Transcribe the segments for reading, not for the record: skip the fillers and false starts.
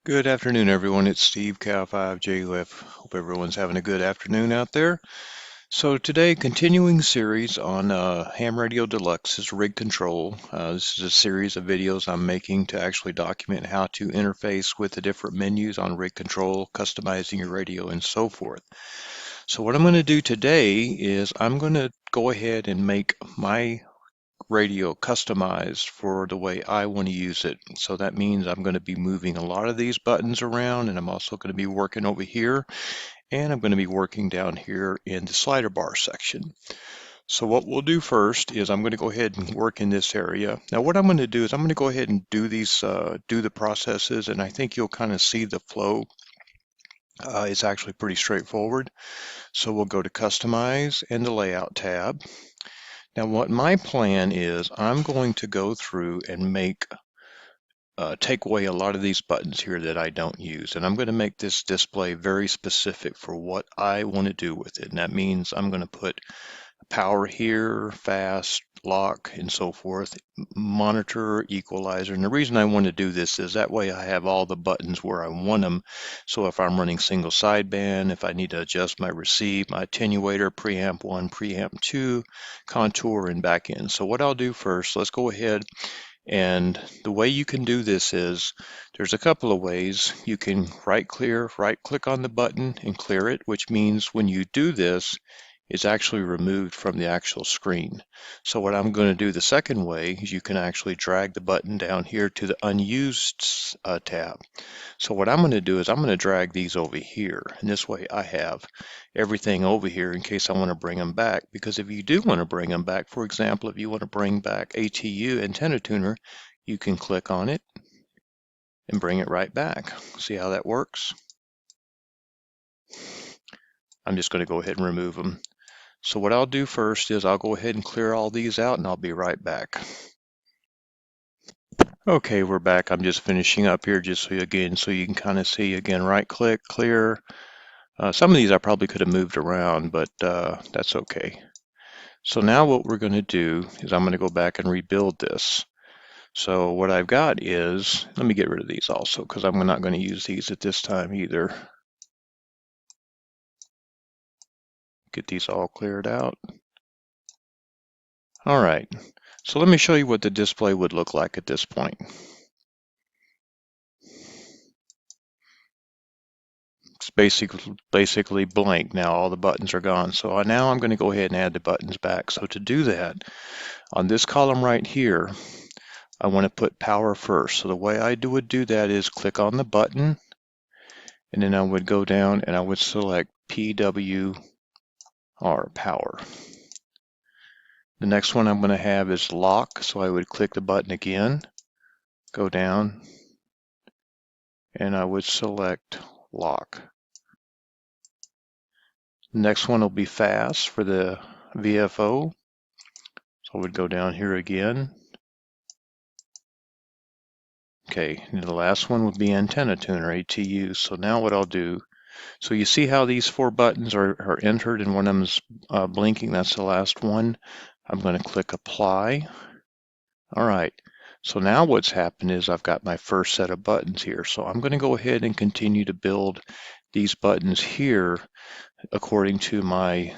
Good afternoon, everyone. It's Steve, Cal5JUF. Hope everyone's having a good afternoon out there. So today, continuing series on Ham Radio Deluxe's rig control. This is a series of videos I'm making to actually document how to interface with the different menus on rig control, customizing your radio, and so forth. So what I'm going to do today is I'm going to go ahead and make my radio customized for the way I want to use it. So that means I'm going to be moving a lot of these buttons around, and I'm also going to be working over here, and I'm going to be working down here in the slider bar section. So what we'll do first is I'm going to go ahead and work in this area. Now what I'm going to do is I'm going to go ahead and do the processes, and I think you'll kind of see the flow. It's actually pretty straightforward. So we'll go to Customize and the Layout tab. Now what my plan is, I'm going to go through and take away a lot of these buttons here that I don't use. And I'm going to make this display very specific for what I want to do with it. And that means I'm going to put power here, fast, lock, and so forth, monitor, equalizer. And the reason I want to do this is that way I have all the buttons where I want them. So if I'm running single sideband, if I need to adjust my receive, my attenuator, preamp 1, preamp 2, contour, and back in. So what I'll do first, let's go ahead, and the way you can do this is there's a couple of ways. You can right click on the button and clear it, which means when you do this, it's actually removed from the actual screen. So what I'm going to do the second way is you can actually drag the button down here to the unused tab. So what I'm going to do is I'm going to drag these over here, and this way I have everything over here in case I want to bring them back. Because if you do want to bring them back, for example, if you want to bring back ATU antenna tuner, you can click on it and bring it right back. See how that works? I'm just going to go ahead and remove them. So what I'll do first is I'll go ahead and clear all these out, and I'll be right back. Okay, we're back. I'm just finishing up here just so you can kind of see again, right click, clear. Some of these I probably could have moved around, but that's okay. So now what we're going to do is I'm going to go back and rebuild this. So what I've got is, let me get rid of these also because I'm not going to use these at this time either. Get these all cleared out. All right, so let me show you what the display would look like at this point. It's basically blank now. All the buttons are gone. So now I'm going to go ahead and add the buttons back. So to do that, on this column right here, I want to put power first. So the way I would do that is click on the button, and then I would go down and I would select PWR, power. The next one I'm going to have is lock. So I would click the button again, go down, and I would select lock. The next one will be fast for the VFO. So I would go down here again. Okay, and the last one would be antenna tuner, ATU. So now what I'll do, so you see how these four buttons are entered and one of them is blinking, that's the last one. I'm going to click apply. All right, so now what's happened is I've got my first set of buttons here. So I'm going to go ahead and continue to build these buttons here according to my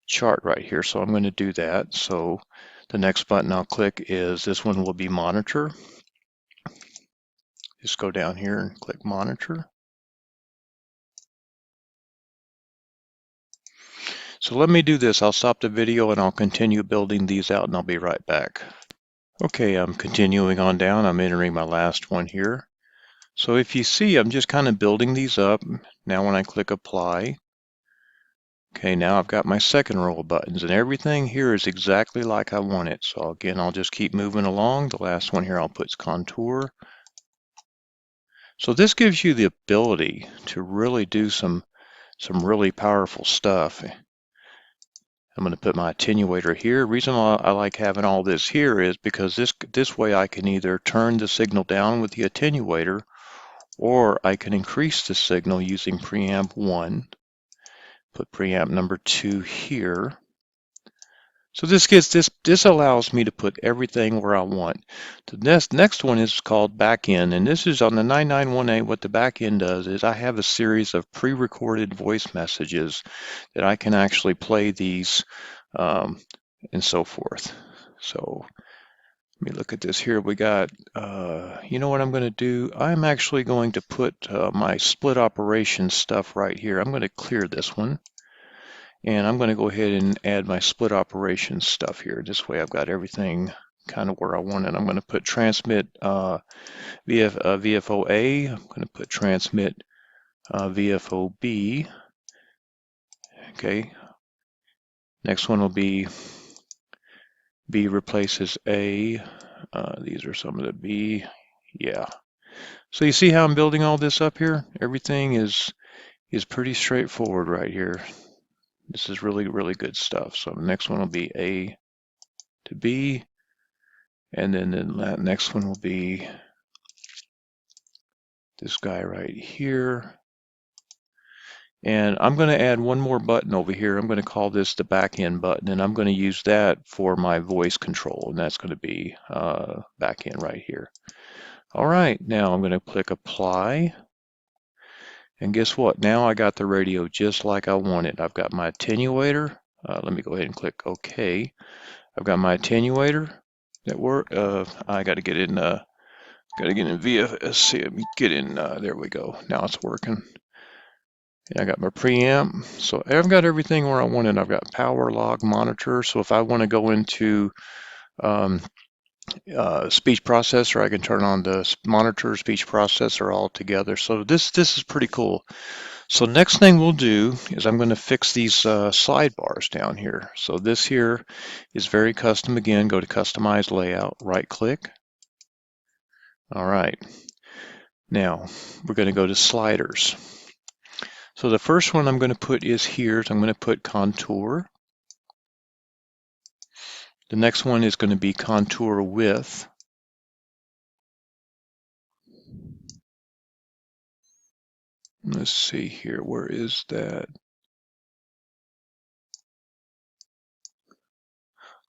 chart right here. So I'm going to do that. So the next button I'll click is, this one will be monitor. Just go down here and click monitor. So let me do this. I'll stop the video and I'll continue building these out, and I'll be right back. Okay, I'm continuing on down. I'm entering my last one here. So if you see, I'm just kind of building these up. Now when I click apply, okay, now I've got my second row of buttons, and everything here is exactly like I want it. So again, I'll just keep moving along. The last one here I'll put contour. So this gives you the ability to really do some really powerful stuff. I'm going to put my attenuator here. The reason I like having all this here is because this way I can either turn the signal down with the attenuator, or I can increase the signal using preamp 1. Put preamp number 2 here. So this allows me to put everything where I want. The next one is called backend, and this is on the 991A. What the backend does is I have a series of pre-recorded voice messages that I can actually play these um, and so forth. So let me look at this here. We got, you know what I'm going to do? I'm actually going to put my split operation stuff right here. I'm going to clear this one. And I'm going to go ahead and add my split operation stuff here. This way I've got everything kind of where I want it. I'm going to put transmit VFOA. I'm going to put transmit VFOB. Okay. Next one will be B replaces A. These are some of the B. Yeah. So you see how I'm building all this up here? Everything is pretty straightforward right here. This is really, really good stuff. So the next one will be A to B. And then the next one will be this guy right here. And I'm going to add one more button over here. I'm going to call this the back end button, and I'm going to use that for my voice control, and that's going to be back end right here. All right, now I'm going to click apply. And guess what? Now I got the radio just like I wanted. I've got my attenuator. Let me go ahead and click OK. I've got my attenuator that work. I got to get in. Got to get in VFS. Let me get in. There we go. Now it's working. And I got my preamp. So I've got everything where I want it. I've got power log monitor. So if I want to go into speech processor, I can turn on the monitor, speech processor all together. So this is pretty cool. So next thing we'll do is I'm going to fix these sidebars down here. So this here is very custom. Again, go to customize layout, right click. All right. Now we're going to go to sliders. So the first one I'm going to put is here. So I'm going to put contour. The next one is going to be contour width. Let's see here. Where is that?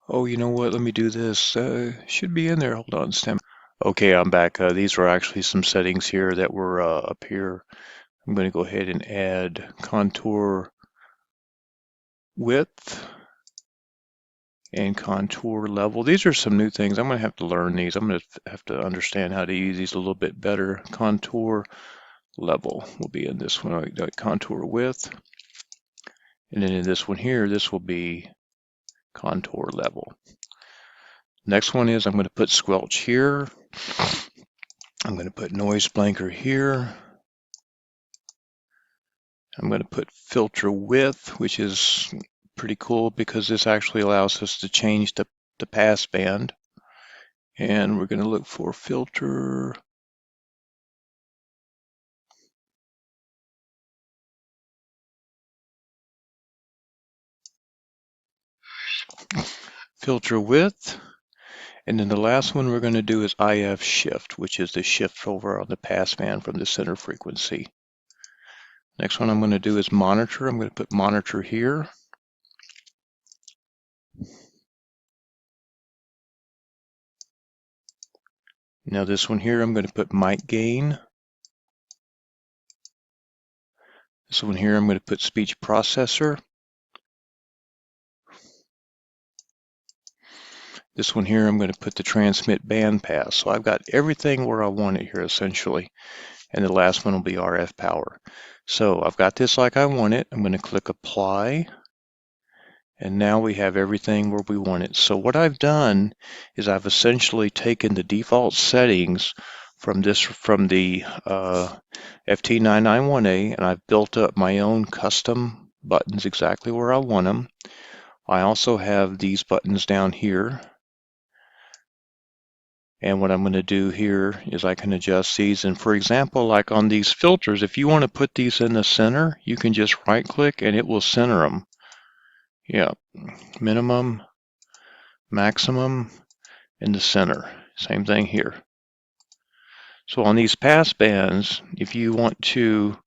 Oh, you know what? Let me do this. Should be in there. Hold on, Stem. Okay, I'm back. These are actually some settings here that were up here. I'm going to go ahead and add contour width and contour level. These are some new things. I'm going to have to learn these. I'm going to have to understand how to use these a little bit better. Contour level will be in this one. Contour width. And then in this one here, this will be contour level. Next one is I'm going to put squelch here. I'm going to put noise blanker here. I'm going to put filter width, which is pretty cool because this actually allows us to change the pass band. And we're going to look for filter. Filter width. And then the last one we're going to do is IF shift, which is the shift over on the pass band from the center frequency. Next one I'm going to do is monitor. I'm going to put monitor here. Now this one here, I'm going to put mic gain. This one here, I'm going to put speech processor. This one here, I'm going to put the transmit band pass. So I've got everything where I want it here essentially. And the last one will be RF power. So I've got this like I want it. I'm going to click apply. And now we have everything where we want it. So what I've done is I've essentially taken the default settings from the FT991A, and I've built up my own custom buttons exactly where I want them. I also have these buttons down here. And what I'm going to do here is I can adjust these. And for example, like on these filters, if you want to put these in the center, you can just right click and it will center them. Yeah, minimum, maximum, in the center. Same thing here. So on these pass bands, if you want to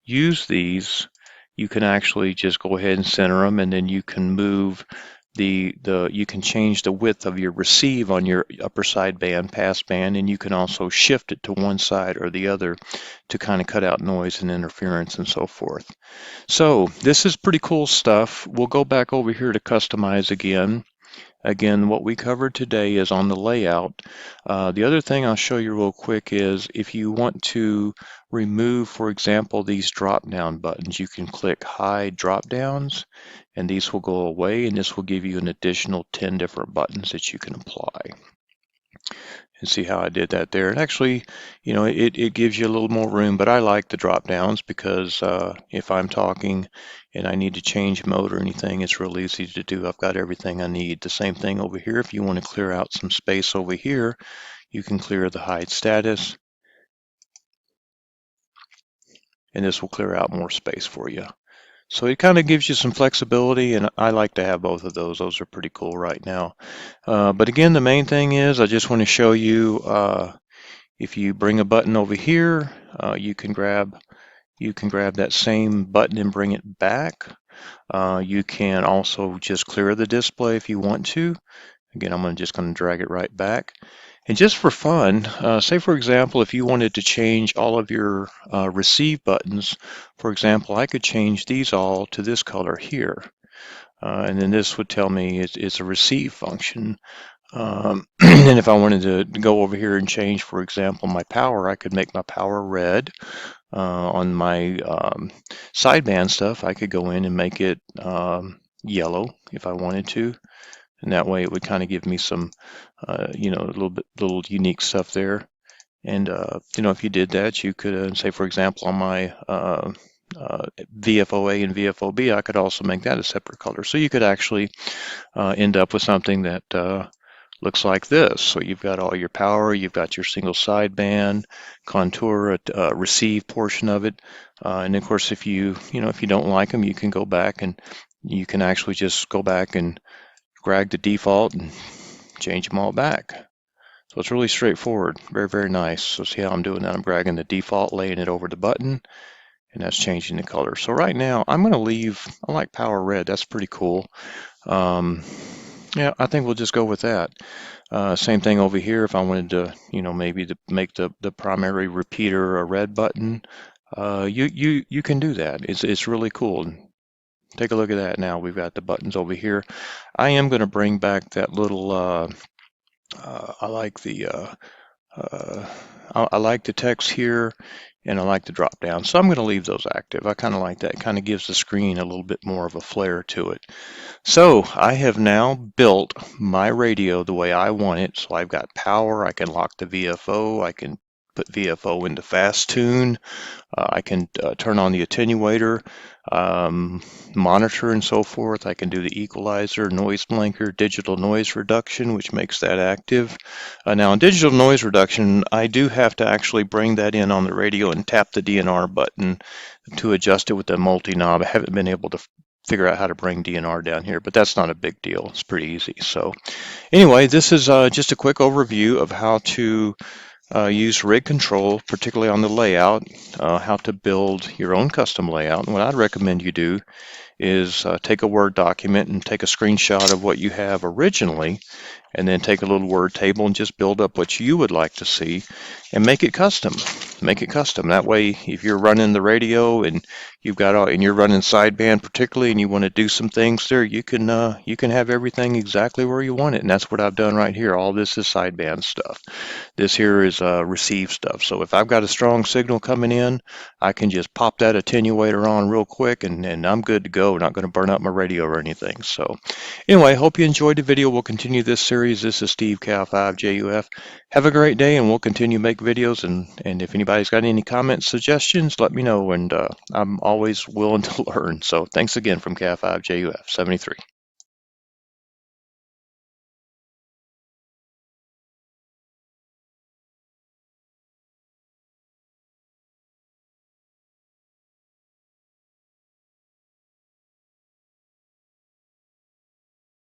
use these, you can actually just go ahead and center them, and then you can move you can change the width of your receive on your upper sideband, passband, and you can also shift it to one side or the other to kind of cut out noise and interference and so forth. So this is pretty cool stuff. We'll go back over here to customize again. Again, what we covered today is on the layout. The other thing I'll show you real quick is if you want to remove, for example, these drop-down buttons, you can click Hide Drop-Downs, and these will go away, and this will give you an additional 10 different buttons that you can apply. And see how I did that there. And actually, you know, it gives you a little more room, but I like the drop downs because if I'm talking and I need to change mode or anything, it's real easy to do. I've got everything I need. The same thing over here. If you want to clear out some space over here, you can clear the hide status, and this will clear out more space for you. So it kind of gives you some flexibility, and I like to have both of those. Those are pretty cool right now. But again, the main thing is I just want to show you if you bring a button over here, you can grab that same button and bring it back. You can also just clear the display if you want to. Again, I'm just going to drag it right back. And just for fun, say for example, if you wanted to change all of your receive buttons, for example, I could change these all to this color here. And then this would tell me it's a receive function. And if I wanted to go over here and change, for example, my power, I could make my power red. On my sideband stuff, I could go in and make it yellow if I wanted to. And that way it would kind of give me some, you know, little unique stuff there. And, you know, if you did that, you could say, for example, on my VFOA and VFOB, I could also make that a separate color. So you could actually end up with something that looks like this. So you've got all your power, you've got your single sideband, contour, receive portion of it. And of course, if you don't like them, you can go back and you can actually just go back and drag the default and change them all back. So it's really straightforward, very, very nice. So see how I'm doing that? I'm dragging the default, laying it over the button, and that's changing the color. So right now, I'm going to leave, I like power red, that's pretty cool. Yeah, I think we'll just go with that. Same thing over here. If I wanted to, you know, maybe to make the primary repeater a red button, you can do that. It's really cool. Take a look at that now. We've got the buttons over here. I am going to bring back that little. I like the text here, and I like the drop down. So I'm going to leave those active. I kind of like that. It kind of gives the screen a little bit more of a flair to it. So I have now built my radio the way I want it. So I've got power. I can lock the VFO. I can put VFO into fast tune. I can turn on the attenuator, monitor and so forth. I can do the equalizer, noise blanker, digital noise reduction, which makes that active. Now in digital noise reduction, I do have to actually bring that in on the radio and tap the DNR button to adjust it with the multi-knob. I haven't been able to figure out how to bring DNR down here, but that's not a big deal. It's pretty easy. So anyway, this is just a quick overview of how to use rig control, particularly on the layout, how to build your own custom layout. And what I'd recommend you do is take a Word document and take a screenshot of what you have originally, and then take a little word table and just build up what you would like to see and make it custom. Make it custom. That way, if you're running the radio and you've got and you're running sideband particularly, and you want to do some things there, you can have everything exactly where you want it. And that's what I've done right here. All this is sideband stuff. This here is receive stuff. So if I've got a strong signal coming in, I can just pop that attenuator on real quick, and I'm good to go. Not going to burn up my radio or anything. So anyway, hope you enjoyed the video. We'll continue this series. This is Steve Cal5JUF. Have a great day, and we'll continue to make videos. And if anybody's got any comments, suggestions, let me know. And I'm always willing to learn. So thanks again from Cal5JUF 73.